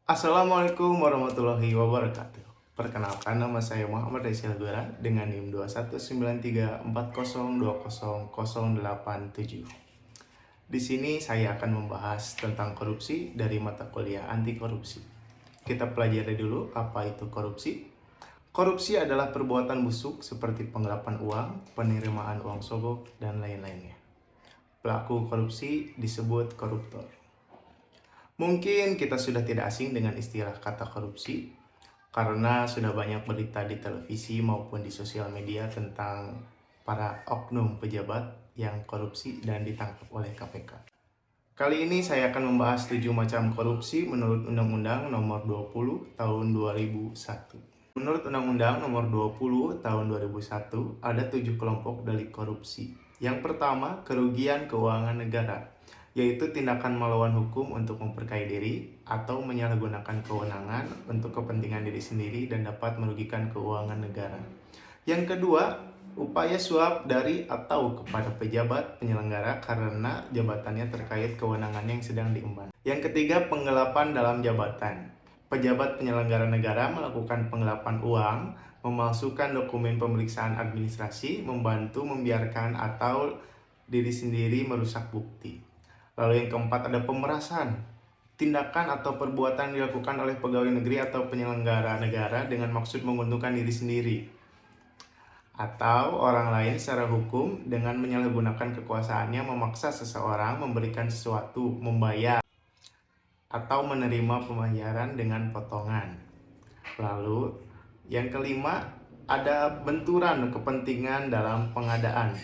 Assalamualaikum warahmatullahi wabarakatuh. Perkenalkan, nama saya Muhammad Rizal Gura dengan NIM 219340200087. Di sini saya akan membahas tentang korupsi dari mata kuliah anti korupsi. Kita pelajari dulu apa itu korupsi. Korupsi adalah perbuatan busuk seperti penggelapan uang, penerimaan uang sogok, dan lain-lainnya. Pelaku korupsi disebut koruptor. Mungkin kita sudah tidak asing dengan istilah kata korupsi karena sudah banyak berita di televisi maupun di sosial media tentang para oknum pejabat yang korupsi dan ditangkap oleh KPK. Kali ini saya akan membahas 7 macam korupsi menurut Undang-Undang Nomor 20 Tahun 2001. Menurut Undang-Undang Nomor 20 Tahun 2001, ada 7 kelompok delik korupsi. Yang pertama, kerugian keuangan negara, yaitu tindakan melawan hukum untuk memperkaya diri atau menyalahgunakan kewenangan untuk kepentingan diri sendiri dan dapat merugikan keuangan negara. Yang kedua, upaya suap dari atau kepada pejabat penyelenggara karena jabatannya terkait kewenangan yang sedang diemban. Yang ketiga, penggelapan dalam jabatan. Pejabat penyelenggara negara melakukan penggelapan uang, memalsukan dokumen pemeriksaan administrasi, membantu, membiarkan, atau diri sendiri merusak bukti. Lalu yang keempat ada pemerasan. Tindakan atau perbuatan dilakukan oleh pegawai negeri atau penyelenggara negara dengan maksud menguntungkan diri sendiri atau orang lain secara hukum dengan menyalahgunakan kekuasaannya memaksa seseorang memberikan sesuatu, membayar, atau menerima pembayaran dengan potongan. Lalu yang kelima ada benturan kepentingan dalam pengadaan.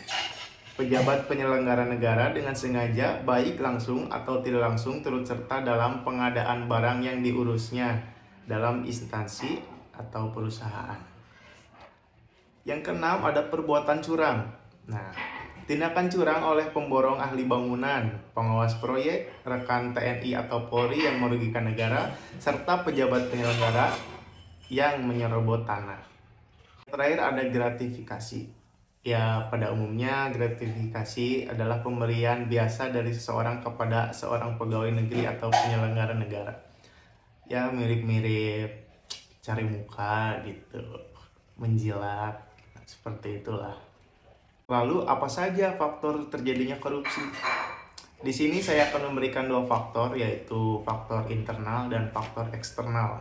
Pejabat penyelenggara negara dengan sengaja, baik langsung atau tidak langsung, turut serta dalam pengadaan barang yang diurusnya dalam instansi atau perusahaan. Yang keenam ada perbuatan curang. Nah, tindakan curang oleh pemborong ahli bangunan, pengawas proyek, rekan TNI atau Polri yang merugikan negara, serta pejabat penyelenggara yang menyerobot tanah. Terakhir ada gratifikasi. Ya, pada umumnya gratifikasi adalah pemberian biasa dari seseorang kepada seorang pegawai negeri atau penyelenggara negara. Ya, mirip-mirip cari muka gitu, menjilat, seperti itulah. Lalu apa saja faktor terjadinya korupsi? Di sini saya akan memberikan 2 faktor, yaitu faktor internal dan faktor eksternal.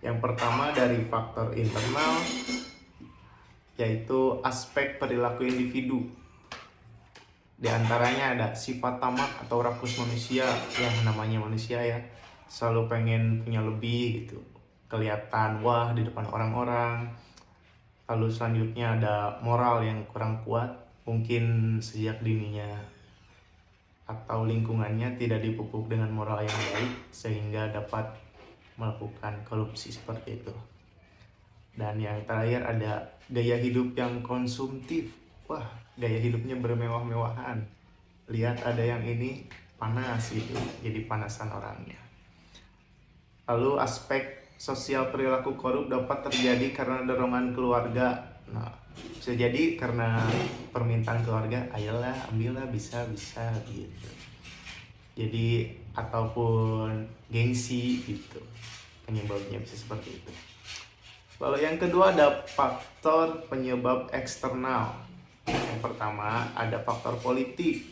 Yang pertama dari faktor internal, yaitu aspek perilaku individu. Di antaranya ada sifat tamak atau rakus manusia, yang namanya manusia ya, selalu pengen punya lebih gitu, kelihatan wah di depan orang-orang. Lalu selanjutnya ada moral yang kurang kuat, mungkin sejak dininya atau lingkungannya tidak dipupuk dengan moral yang baik sehingga dapat melakukan korupsi seperti itu. Dan yang terakhir ada gaya hidup yang konsumtif. Wah, gaya hidupnya bermewah-mewahan. Lihat ada yang ini panas gitu, jadi panasan orangnya. Lalu aspek sosial perilaku korup dapat terjadi karena dorongan keluarga. Nah, bisa jadi karena permintaan keluarga, ayolah ambillah bisa gitu. Jadi ataupun gengsi gitu, penyebabnya bisa seperti itu. Lalu yang kedua ada faktor penyebab eksternal. Yang pertama ada faktor politik.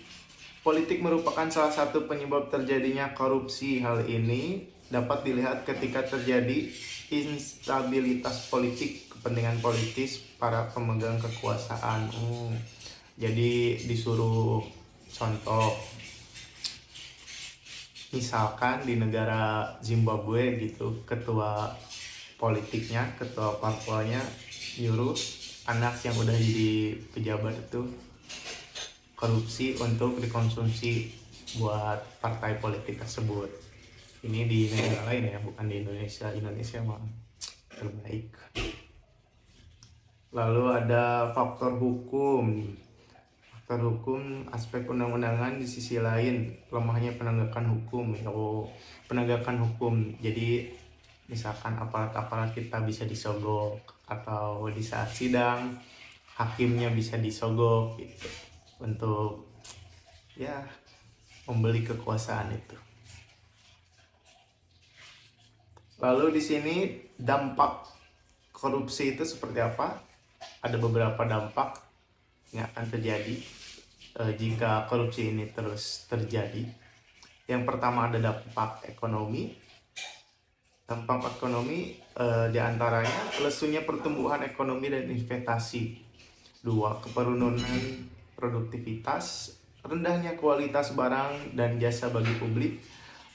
Politik merupakan salah satu penyebab terjadinya korupsi. Hal ini dapat dilihat ketika terjadi instabilitas politik, kepentingan politis para pemegang kekuasaan. Jadi disuruh contoh, misalkan di negara Zimbabwe gitu, ketua politiknya, ketua parpolnya nyuruh anak yang udah jadi pejabat itu korupsi untuk dikonsumsi buat partai politik tersebut. Ini di negara lain ya, bukan di Indonesia. Indonesia mah terbaik. Lalu ada faktor hukum. Faktor hukum, aspek undang-undangan. Di sisi lain lemahnya penegakan hukum atau penegakan hukum. Jadi misalkan aparat-aparat kita bisa disogok, atau di saat sidang hakimnya bisa disogok gitu, untuk ya membeli kekuasaan itu. Lalu di sini dampak korupsi itu seperti apa? Ada beberapa dampak yang akan terjadi jika korupsi ini terus terjadi. Yang pertama ada dampak ekonomi. Dampak ekonomi diantaranya lesunya pertumbuhan ekonomi dan investasi. Dua, kepenurunan produktivitas, rendahnya kualitas barang dan jasa bagi publik,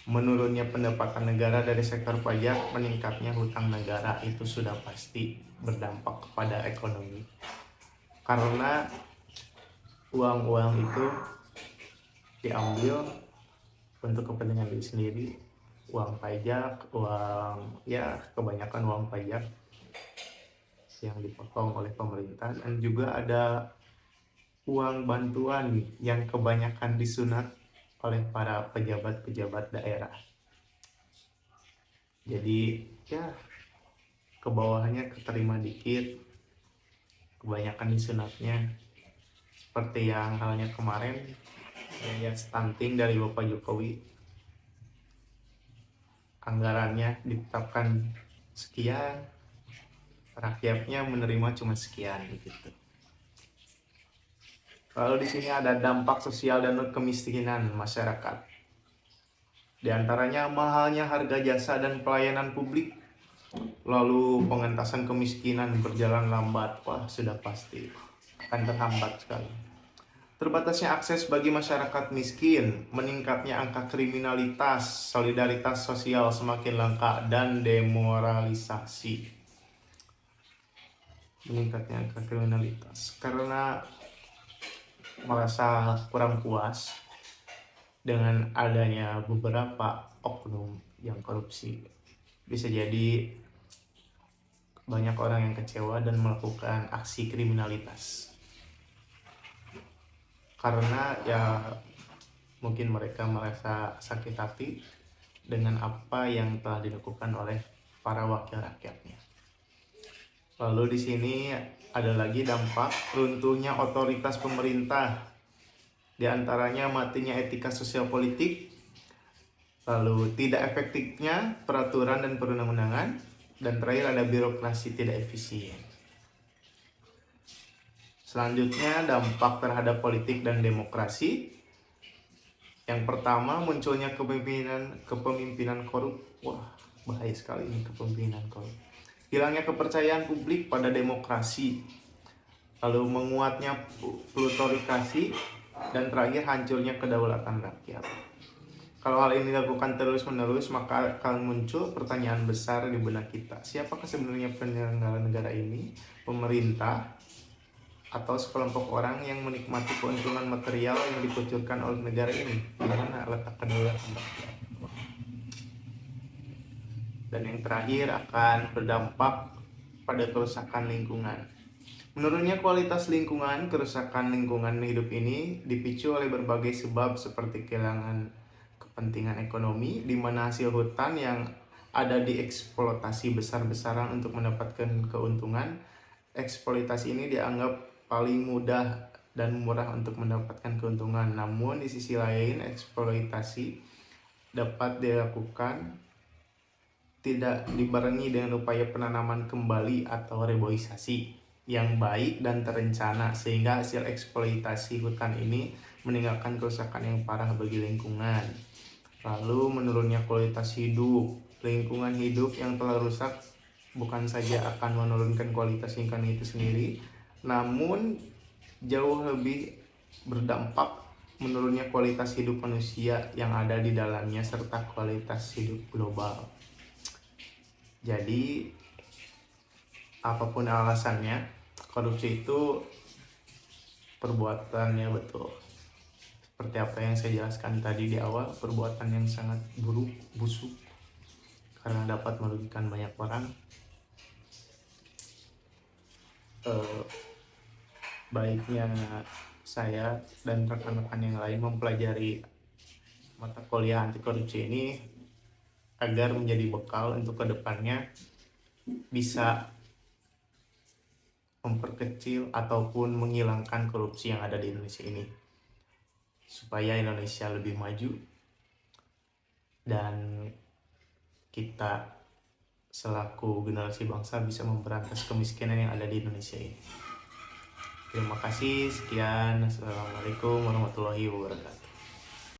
menurunnya pendapatan negara dari sektor pajak, meningkatnya hutang negara. Itu sudah pasti berdampak kepada ekonomi. Karena uang-uang itu diambil untuk kepentingan diri sendiri, uang pajak, kebanyakan uang pajak yang dipotong oleh pemerintah, dan juga ada uang bantuan yang kebanyakan disunat oleh para pejabat-pejabat daerah. Jadi ya ke bawahnya keterima dikit, kebanyakan disunatnya, seperti yang halnya kemarin ya stunting dari Bapak Jokowi, anggarannya ditetapkan sekian, rakyatnya menerima cuma sekian begitu. Lalu di sini ada dampak sosial dan kemiskinan masyarakat. Di antaranya mahalnya harga jasa dan pelayanan publik. Lalu pengentasan kemiskinan berjalan lambat. Wah, sudah pasti akan terhambat sekali. Terbatasnya akses bagi masyarakat miskin, meningkatnya angka kriminalitas, solidaritas sosial semakin langka, dan demoralisasi. Meningkatnya angka kriminalitas karena merasa kurang puas dengan adanya beberapa oknum yang korupsi. Bisa jadi banyak orang yang kecewa dan melakukan aksi kriminalitas karena ya mungkin mereka merasa sakit hati dengan apa yang telah dilakukan oleh para wakil rakyatnya. Lalu di sini ada lagi dampak runtuhnya otoritas pemerintah, di antaranya matinya etika sosial politik, lalu tidak efektifnya peraturan dan perundang-undangan, dan terakhir ada birokrasi tidak efisien. Selanjutnya dampak terhadap politik dan demokrasi. Yang pertama munculnya kepemimpinan korup. Wah, bahaya sekali ini kepemimpinan korup. Hilangnya kepercayaan publik pada demokrasi, lalu menguatnya plutokrasi, dan terakhir hancurnya kedaulatan rakyat. Kalau hal ini dilakukan terus-menerus, maka akan muncul pertanyaan besar di benak kita. Siapakah sebenarnya penyelenggara negara ini? Pemerintah atau sekelompok orang yang menikmati keuntungan material yang dikucurkan oleh negara ini? Di mana letak kedaulatan rakyat? Dan yang terakhir akan berdampak pada kerusakan lingkungan. Menurunnya kualitas lingkungan, kerusakan lingkungan hidup ini dipicu oleh berbagai sebab seperti kehilangan kepentingan ekonomi, di mana hasil hutan yang ada dieksploitasi besar-besaran untuk mendapatkan keuntungan. Eksploitasi ini dianggap paling mudah dan murah untuk mendapatkan keuntungan. Namun di sisi lain, eksploitasi dapat dilakukan tidak dibarengi dengan upaya penanaman kembali atau reboisasi yang baik dan terencana, sehingga hasil eksploitasi hutan ini meninggalkan kerusakan yang parah bagi lingkungan. Lalu menurunnya kualitas hidup. Lingkungan hidup yang telah rusak bukan saja akan menurunkan kualitas lingkungan itu sendiri, namun jauh lebih berdampak menurunnya kualitas hidup manusia yang ada di dalamnya serta kualitas hidup global. Jadi apapun alasannya, korupsi itu perbuatannya betul. Seperti apa yang saya jelaskan tadi di awal, perbuatan yang sangat buruk, busuk, karena dapat merugikan banyak orang. Baiknya saya dan rekan-rekan yang lain mempelajari mata kuliah anti korupsi ini agar menjadi bekal untuk kedepannya bisa memperkecil ataupun menghilangkan korupsi yang ada di Indonesia ini, supaya Indonesia lebih maju dan kita selaku generasi bangsa bisa memberantas kemiskinan yang ada di Indonesia ini. Terima kasih, sekian. Assalamualaikum warahmatullahi wabarakatuh.